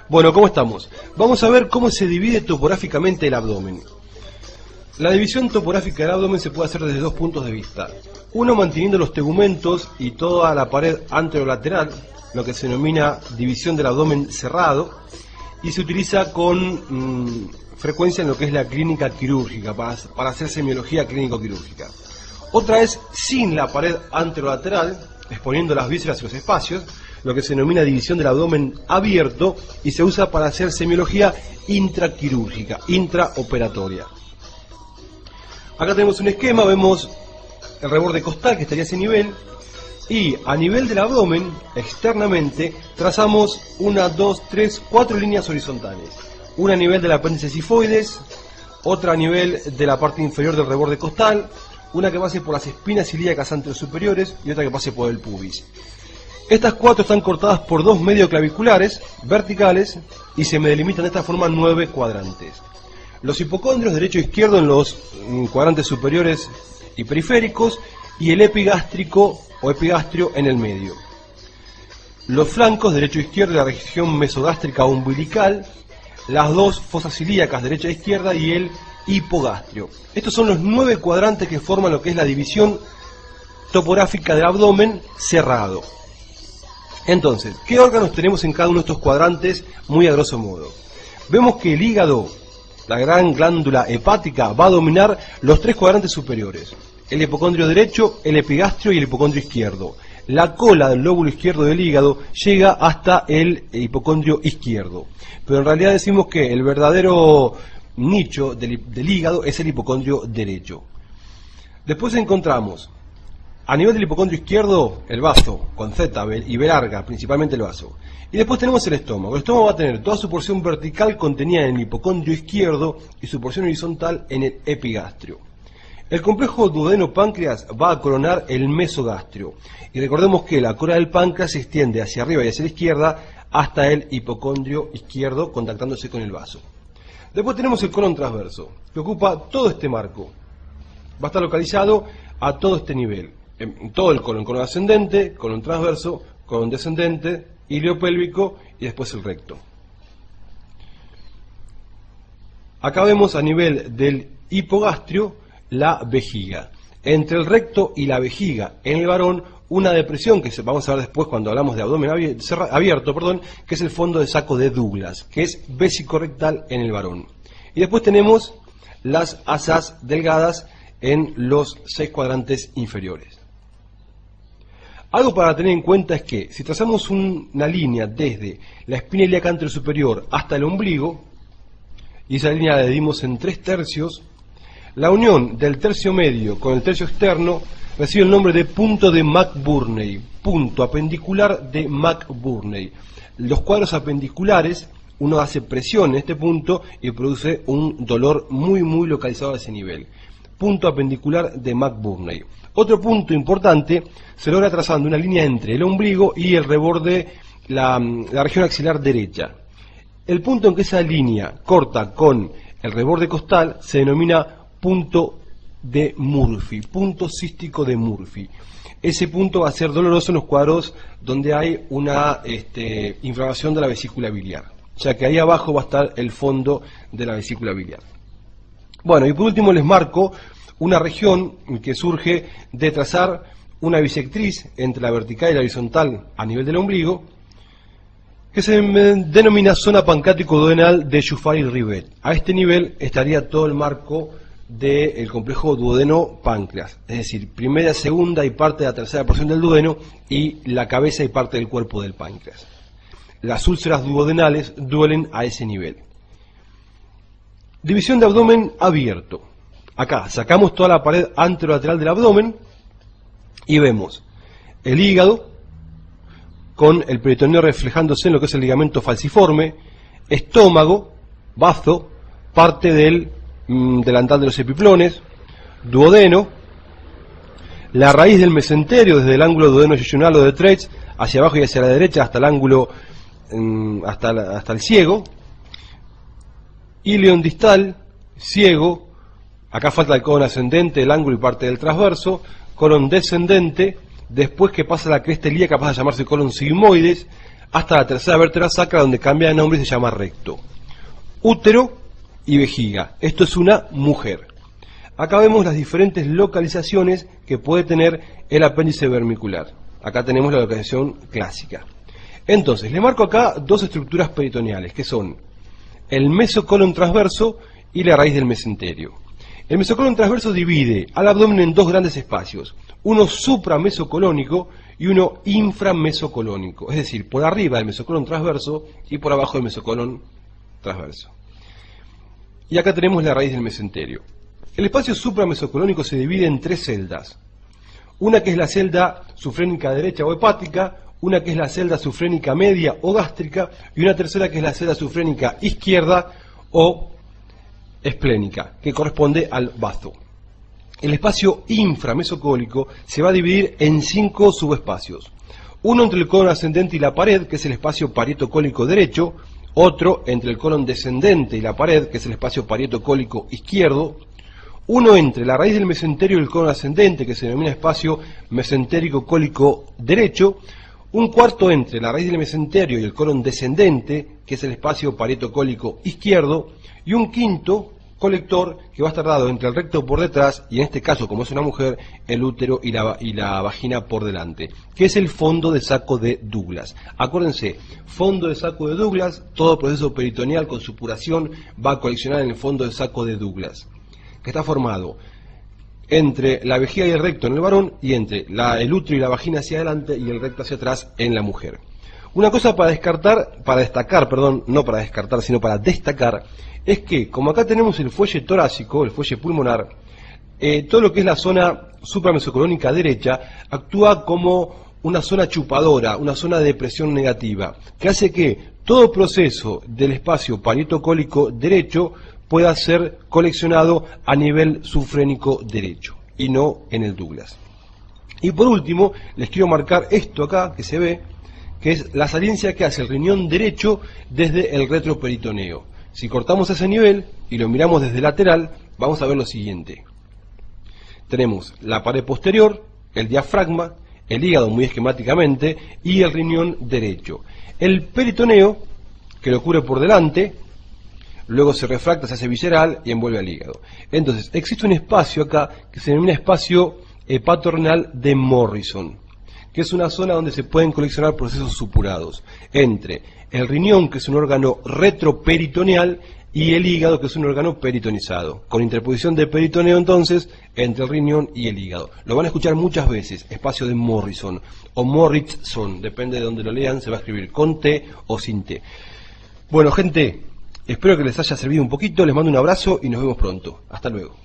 Bueno, ¿cómo estamos? Vamos a ver cómo se divide topográficamente el abdomen. La división topográfica del abdomen se puede hacer desde dos puntos de vista. Uno, manteniendo los tegumentos y toda la pared anterolateral, lo que se denomina división del abdomen cerrado, y se utiliza con frecuencia en lo que es la clínica quirúrgica, para hacer semiología clínico-quirúrgica. Otra es sin la pared anterolateral, exponiendo las vísceras y los espacios, lo que se denomina división del abdomen abierto, y se usa para hacer semiología intraquirúrgica, intraoperatoria. Acá tenemos un esquema, vemos el reborde costal que estaría a ese nivel, y a nivel del abdomen, externamente, trazamos 1, 2, 3, 4 líneas horizontales. Una a nivel del apéndice sifoides, otra a nivel de la parte inferior del reborde costal, una que pase por las espinas ilíacas anterosuperiores y otra que pase por el pubis. Estas cuatro están cortadas por dos medioclaviculares verticales y se me delimitan de esta forma 9 cuadrantes. Los hipocondrios derecho e izquierdo en los cuadrantes superiores y periféricos, y el epigástrico o epigastrio en el medio. Los flancos derecho e izquierdo, la región mesogástrica umbilical, las dos fosas ilíacas derecha e izquierda y el hipogastrio. Estos son los 9 cuadrantes que forman lo que es la división topográfica del abdomen cerrado. Entonces, ¿qué órganos tenemos en cada uno de estos cuadrantes? Muy a grosso modo. Vemos que el hígado, la gran glándula hepática, va a dominar los 3 cuadrantes superiores. El hipocondrio derecho, el epigastrio y el hipocondrio izquierdo. La cola del lóbulo izquierdo del hígado llega hasta el hipocondrio izquierdo. Pero en realidad decimos que el verdadero nicho del hígado es el hipocondrio derecho. Después encontramos, a nivel del hipocondrio izquierdo, el vaso, con Z y B larga, principalmente el vaso. Y después tenemos el estómago. El estómago va a tener toda su porción vertical contenida en el hipocondrio izquierdo y su porción horizontal en el epigastrio. El complejo duodeno-páncreas va a coronar el mesogastrio. Y recordemos que la cola del páncreas se extiende hacia arriba y hacia la izquierda hasta el hipocondrio izquierdo, contactándose con el vaso. Después tenemos el colon transverso, que ocupa todo este marco. Va a estar localizado a todo este nivel. En todo el colon ascendente, colon transverso, colon descendente, iliopélvico y después el recto. Acá vemos a nivel del hipogastrio la vejiga. Entre el recto y la vejiga en el varón, una depresión que vamos a ver después cuando hablamos de abdomen abierto, que es el fondo de saco de Douglas, que es vesicorrectal en el varón. Y después tenemos las asas delgadas en los 6 cuadrantes inferiores. Algo para tener en cuenta es que si trazamos una línea desde la espina ilíaca anterosuperior hasta el ombligo, y esa línea la dividimos en 3 tercios, la unión del tercio medio con el tercio externo recibe el nombre de punto de McBurney, punto apendicular de McBurney. Los cuadros apendiculares, uno hace presión en este punto y produce un dolor muy localizado a ese nivel. Punto apendicular de McBurney. Otro punto importante se logra trazando una línea entre el ombligo y el reborde, la región axilar derecha. El punto en que esa línea corta con el reborde costal se denomina punto de Murphy, punto cístico de Murphy. Ese punto va a ser doloroso en los cuadros donde hay una inflamación de la vesícula biliar, ya que ahí abajo va a estar el fondo de la vesícula biliar. Bueno, y por último les marco una región que surge de trazar una bisectriz entre la vertical y la horizontal a nivel del ombligo, que se denomina zona pancrático-duodenal de Jufari-Rivet. A este nivel estaría todo el marco del complejo duodeno-páncreas, es decir, primera, segunda y parte de la tercera porción del duodeno y la cabeza y parte del cuerpo del páncreas. Las úlceras duodenales duelen a ese nivel. División de abdomen abierto. Acá sacamos toda la pared anterolateral del abdomen y vemos el hígado con el peritoneo reflejándose en lo que es el ligamento falciforme, estómago, bazo, parte del delantal de los epiplones, duodeno, la raíz del mesenterio desde el ángulo duodeno-yeyunal o de Treitz hacia abajo y hacia la derecha hasta el ángulo hasta el ciego, ilion distal, ciego, acá falta el colon ascendente, el ángulo y parte del transverso, colon descendente, después que pasa la cresta ilíaca pasa a llamarse colon sigmoides, hasta la tercera vértebra sacra, donde cambia de nombre y se llama recto. Útero y vejiga. Esto es una mujer. Acá vemos las diferentes localizaciones que puede tener el apéndice vermicular. Acá tenemos la localización clásica. Entonces, le marco acá dos estructuras peritoneales, que son el mesocolon transverso y la raíz del mesenterio. El mesocolon transverso divide al abdomen en dos grandes espacios, uno supramesocolónico y uno inframesocolónico, es decir, por arriba del mesocolon transverso y por abajo del mesocolon transverso. Y acá tenemos la raíz del mesenterio. El espacio supramesocolónico se divide en tres celdas. Una que es la celda sufrénica derecha o hepática, una que es la celda sufrénica media o gástrica, y una tercera que es la celda sufrénica izquierda o esplénica, que corresponde al bazo. El espacio inframesocólico se va a dividir en 5 subespacios. Uno entre el colon ascendente y la pared, que es el espacio parietocólico derecho. Otro entre el colon descendente y la pared, que es el espacio parietocólico izquierdo. Uno entre la raíz del mesenterio y el colon ascendente, que se denomina espacio mesentérico cólico derecho. Un cuarto entre la raíz del mesenterio y el colon descendente, que es el espacio parietocólico izquierdo. Y un quinto colector que va a estar dado entre el recto por detrás, y en este caso, como es una mujer, el útero y la vagina por delante, que es el fondo de saco de Douglas. Acuérdense, fondo de saco de Douglas, todo proceso peritoneal con supuración va a coleccionar en el fondo de saco de Douglas, que está formado entre la vejiga y el recto en el varón, y entre el útero y la vagina hacia adelante y el recto hacia atrás en la mujer. Una cosa para destacar, es que, como acá tenemos el fuelle torácico, el fuelle pulmonar, todo lo que es la zona supramesocolónica derecha actúa como una zona chupadora, una zona de presión negativa, que hace que todo proceso del espacio parietocólico derecho pueda ser coleccionado a nivel sufrénico derecho y no en el Douglas. Y por último, les quiero marcar esto acá que se ve, que es la saliencia que hace el riñón derecho desde el retroperitoneo. Si cortamos ese nivel y lo miramos desde lateral, vamos a ver lo siguiente. Tenemos la pared posterior, el diafragma, el hígado muy esquemáticamente y el riñón derecho. El peritoneo, que lo cubre por delante, luego se refracta, se hace visceral y envuelve al hígado. Entonces, existe un espacio acá que se denomina espacio hepatorenal de Morrison, que es una zona donde se pueden coleccionar procesos supurados entre el riñón, que es un órgano retroperitoneal, y el hígado, que es un órgano peritonizado, con interposición de peritoneo entonces entre el riñón y el hígado. Lo van a escuchar muchas veces, espacio de Morrison o Morrison, depende de donde lo lean, se va a escribir con T o sin T. Bueno, gente, espero que les haya servido un poquito, les mando un abrazo y nos vemos pronto. Hasta luego.